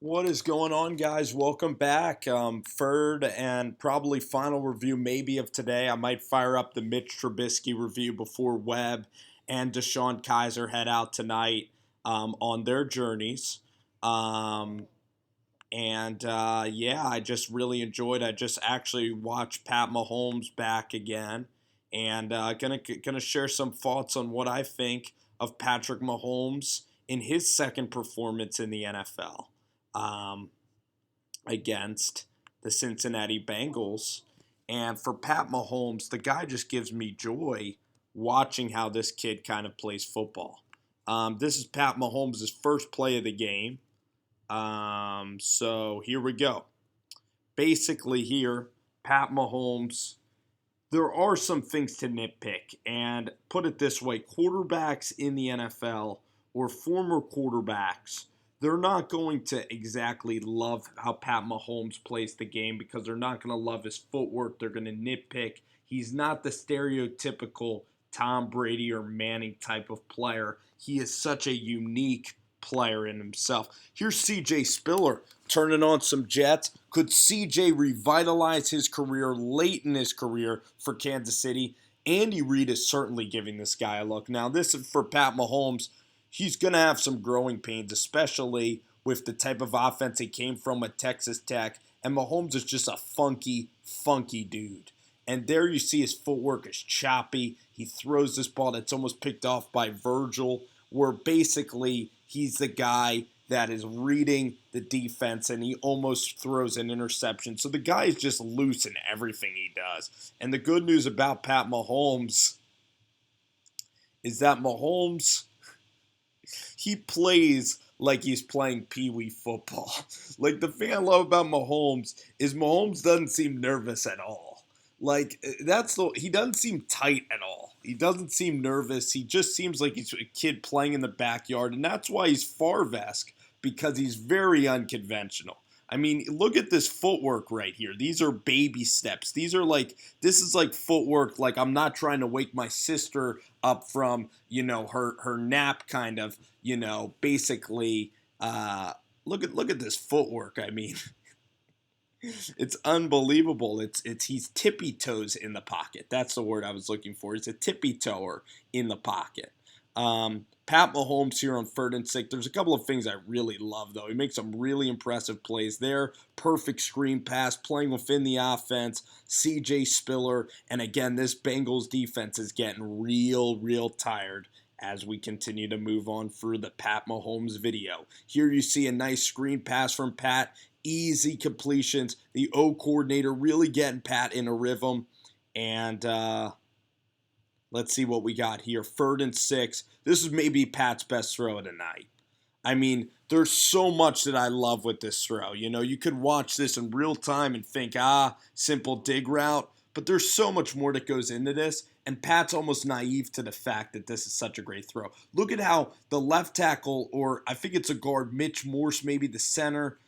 What is going on, guys? Welcome back. Third and probably final review, maybe, of today. I might fire up the Mitch Trubisky review before Webb and Deshaun Kaiser head out tonight on their journeys. Um, yeah, I just really enjoyed. I just actually watched Pat Mahomes back again, and gonna share some thoughts on what I think of Patrick Mahomes in his second performance in the NFL. Um, Against the Cincinnati Bengals. And for Pat Mahomes, the guy just gives me joy watching how this kid kind of plays football. This is Pat Mahomes' first play of the game. So here we go. Basically, here, Pat Mahomes, there are some things to nitpick. And put it this way, quarterbacks in the NFL or former quarterbacks, they're not going to exactly love how Pat Mahomes plays the game because they're not going to love his footwork. They're going to nitpick. He's not the stereotypical Tom Brady or Manning type of player. He is such a unique player in himself. Here's CJ Spiller turning on some Jets. Could CJ revitalize his career late in his career for Kansas City? Andy Reid is certainly giving this guy a look. Now, this is for Pat Mahomes. He's going to have some growing pains, especially with the type of offense he came from at Texas Tech. And Mahomes is just a funky dude. And there you see his footwork is choppy. He throws this ball that's almost picked off by Virgil, where basically he's the guy that is reading the defense and he almost throws an interception. So the guy is just loose in everything he does. And the good news about Pat Mahomes is that Mahomes, he plays like he's playing pee-wee football. Like, the thing I love about Mahomes is Mahomes doesn't seem nervous at all. Like, he doesn't seem tight at all. He doesn't seem nervous. He just seems like he's a kid playing in the backyard, and that's why he's Favre-esque, because he's very unconventional. I mean, look at this footwork right here. These are baby steps. This is like footwork. Like, I'm not trying to wake my sister up from, her nap kind of, basically, look at this footwork. I mean, it's unbelievable. He's tippy toes in the pocket. That's the word I was looking for. He's a tippy toer in the pocket. Pat Mahomes here on 3rd and 6. There's a couple of things I really love, though. He makes some really impressive plays there. Perfect screen pass, playing within the offense. CJ Spiller. And again, this Bengals defense is getting real tired as we continue to move on through the Pat Mahomes video. Here you see a nice screen pass from Pat. Easy completions. The O coordinator really getting Pat in a rhythm. And let's see what we got here. 3rd and 6. This is maybe Pat's best throw of the night. I mean, there's so much that I love with this throw. You could watch this in real time and think, simple dig route. But there's so much more that goes into this. And Pat's almost naive to the fact that this is such a great throw. Look at how the left tackle, or I think it's a guard, Mitch Morse, maybe the center,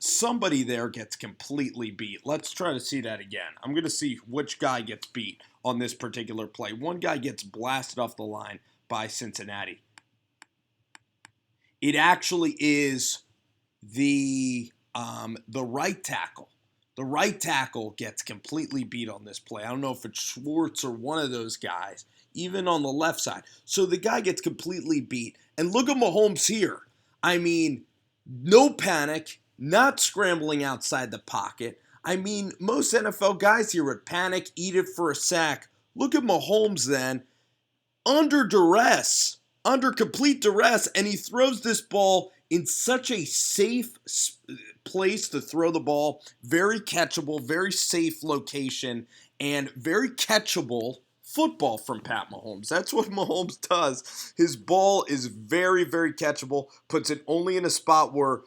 somebody there gets completely beat. Let's try to see that again. I'm going to see which guy gets beat on this particular play. One guy gets blasted off the line by Cincinnati. It actually is the right tackle. The right tackle gets completely beat on this play. I don't know if it's Schwartz or one of those guys, even on the left side. So the guy gets completely beat. And look at Mahomes here. I mean, no panic, not scrambling outside the pocket. I mean, most NFL guys here would panic, eat it for a sack. Look at Mahomes then, under duress, under complete duress, and he throws this ball in such a safe place to throw the ball. Very catchable, very safe location, and very catchable football from Pat Mahomes. That's what Mahomes does. His ball is very catchable. Puts it only in a spot where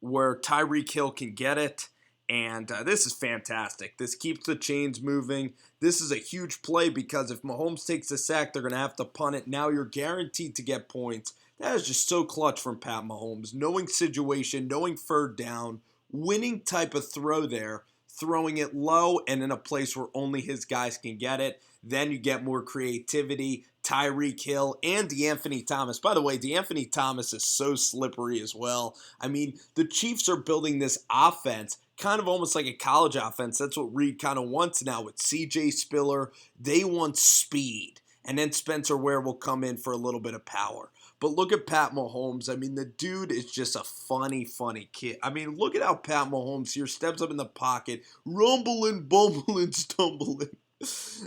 Tyreek Hill can get it. And this is fantastic. This keeps the chains moving. This is a huge play because if Mahomes takes a sack, they're going to have to punt it. Now you're guaranteed to get points. That is just so clutch from Pat Mahomes. Knowing situation, knowing 3rd down, winning type of throw there. throwing it low and in a place where only his guys can get it. Then you get more creativity. Tyreek Hill and DeAnthony Thomas. By the way, DeAnthony Thomas is so slippery as well. I mean, the Chiefs are building this offense kind of almost like a college offense. That's what Reed kind of wants now with CJ Spiller. They want speed. And then Spencer Ware will come in for a little bit of power. But look at Pat Mahomes. I mean, the dude is just a funny kid. I mean, look at how Pat Mahomes here steps up in the pocket, rumbling, bumbling, stumbling.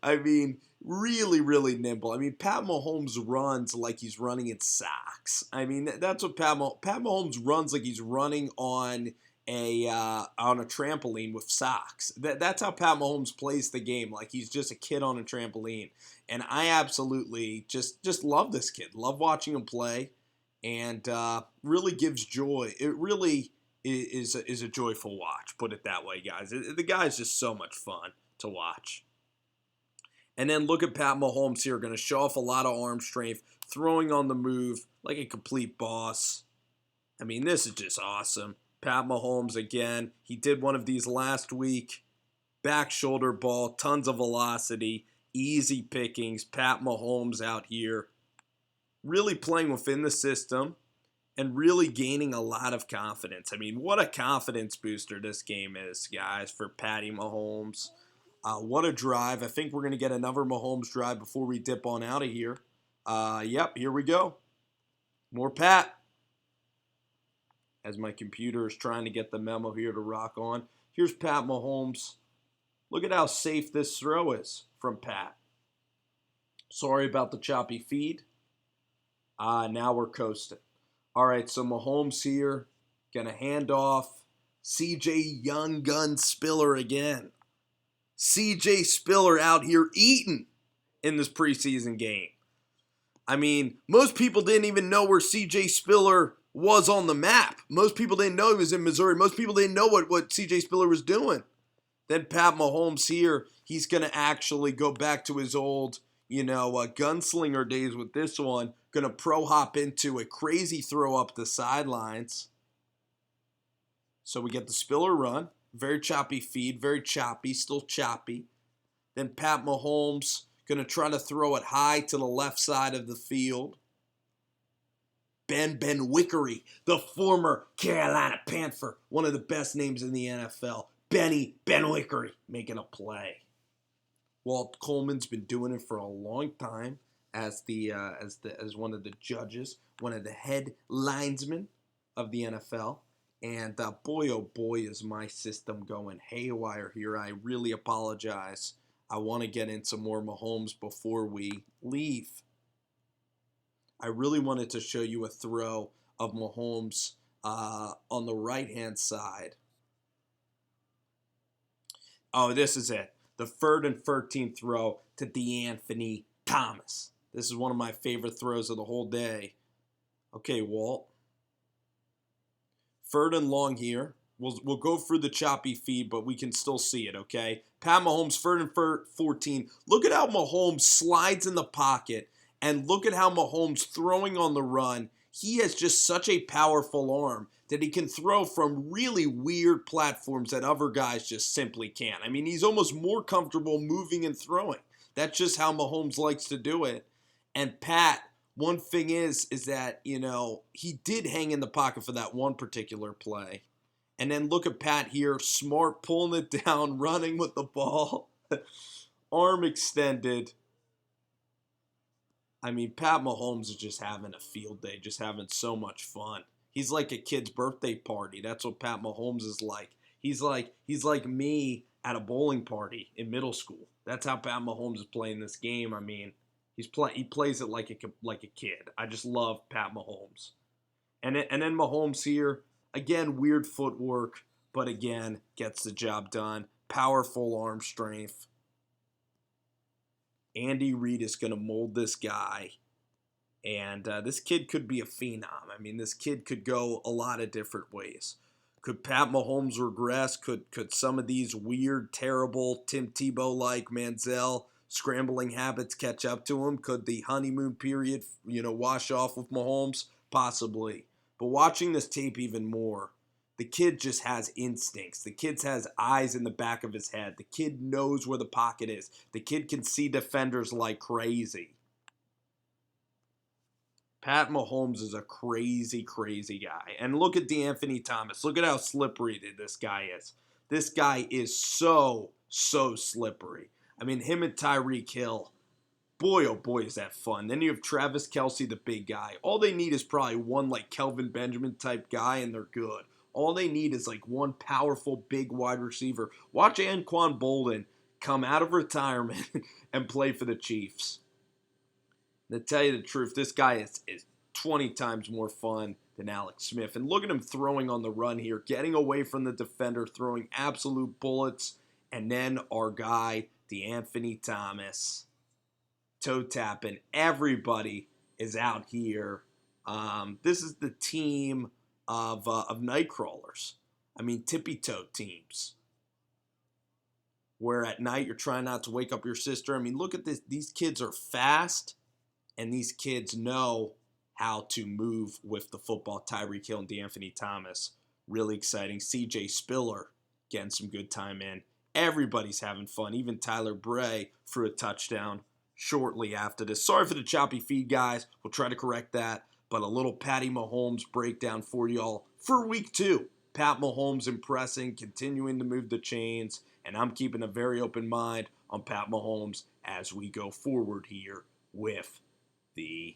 I mean, really nimble. I mean, Pat Mahomes runs like he's running in socks. I mean, that's what Pat Mahomes runs like he's running on a trampoline with socks. That's how Pat Mahomes plays the game, like he's just a kid on a trampoline. And I absolutely just love this kid. Love watching him play, and really gives joy. It really is a joyful watch. Put it that way, guys. The guy's just so much fun to watch. And then look at Pat Mahomes here, going to show off a lot of arm strength, throwing on the move like a complete boss. I mean, this is just awesome. Pat Mahomes again. He did one of these last week. Back shoulder ball, tons of velocity, easy pickings. Pat Mahomes out here really playing within the system and really gaining a lot of confidence. I mean, what a confidence booster this game is, guys, for Patty Mahomes. What a drive. I think we're going to get another Mahomes drive before we dip on out of here. Yep, here we go. More Pat. As my computer is trying to get the memo here to rock on. Here's Pat Mahomes. Look at how safe this throw is from Pat. Sorry about the choppy feed. Now we're coasting. All right, so Mahomes here. Going to hand off. CJ Young Gun Spiller again. CJ Spiller out here eating in this preseason game. I mean, most people didn't even know where CJ Spiller was on the map. Most people didn't know he was in Missouri. Most people didn't know what CJ Spiller was doing. Then Pat Mahomes here, he's going to actually go back to his old, gunslinger days with this one. Going to pro hop into a crazy throw up the sidelines. So we get the Spiller run. Very choppy feed, very choppy, still choppy. Then Pat Mahomes going to try to throw it high to the left side of the field. Ben Wickery, the former Carolina Panther, one of the best names in the NFL. Ben Wickery making a play. Walt Coleman's been doing it for a long time as one of the judges, one of the head linesmen of the NFL. And boy, oh boy, is my system going haywire here. I really apologize. I want to get into more Mahomes before we leave. I really wanted to show you a throw of Mahomes on the right-hand side. Oh, this is it. The 3rd and 13th throw to DeAnthony Thomas. This is one of my favorite throws of the whole day. Okay, Walt. 3rd and long here. We'll go through the choppy feed, but we can still see it, okay? Pat Mahomes, 3rd and 14. Look at how Mahomes slides in the pocket, and look at how Mahomes throwing on the run. He has just such a powerful arm that he can throw from really weird platforms that other guys just simply can't. I mean, he's almost more comfortable moving and throwing. That's just how Mahomes likes to do it. And Pat, one thing is that, he did hang in the pocket for that one particular play. And then look at Pat here, smart, pulling it down, running with the ball. Arm extended. I mean, Pat Mahomes is just having a field day, just having so much fun. He's like a kid's birthday party. That's what Pat Mahomes is like. He's like me at a bowling party in middle school. That's how Pat Mahomes is playing this game. I mean, he plays it like a kid. I just love Pat Mahomes. And then Mahomes here, again, weird footwork, but again, gets the job done. Powerful arm strength. Andy Reid is going to mold this guy. And this kid could be a phenom. I mean, this kid could go a lot of different ways. Could Pat Mahomes regress? Could some of these weird, terrible, Tim Tebow-like Manziel scrambling habits catch up to him? Could the honeymoon period, wash off with Mahomes? Possibly. But watching this tape even more, The kid just has instincts. The kid has eyes in the back of his head. The kid knows where the pocket is. The kid can see defenders like crazy. Pat Mahomes is a crazy, crazy guy. And look at DeAnthony Thomas. Look at how slippery this guy is. This guy is so, so slippery. I mean, him and Tyreek Hill, boy, oh boy, is that fun. Then you have Travis Kelce, the big guy. All they need is probably one like Kelvin Benjamin type guy, and they're good. All they need is like one powerful, big wide receiver. Watch Anquan Bolden come out of retirement and play for the Chiefs. To tell you the truth, this guy is 20 times more fun than Alex Smith. And look at him throwing on the run here, getting away from the defender, throwing absolute bullets. And then our guy, DeAnthony Thomas, toe tapping. Everybody is out here. This is the team of nightcrawlers. I mean, tippy-toe teams. Where at night you're trying not to wake up your sister. I mean, look at this. These kids are fast. And these kids know how to move with the football. Tyreek Hill and DeAnthony Thomas. Really exciting. CJ Spiller getting some good time in. Everybody's having fun. Even Tyler Bray threw a touchdown shortly after this. Sorry for the choppy feed, guys. We'll try to correct that. But a little Patty Mahomes breakdown for y'all for week 2. Pat Mahomes impressing, continuing to move the chains. And I'm keeping a very open mind on Pat Mahomes as we go forward here with the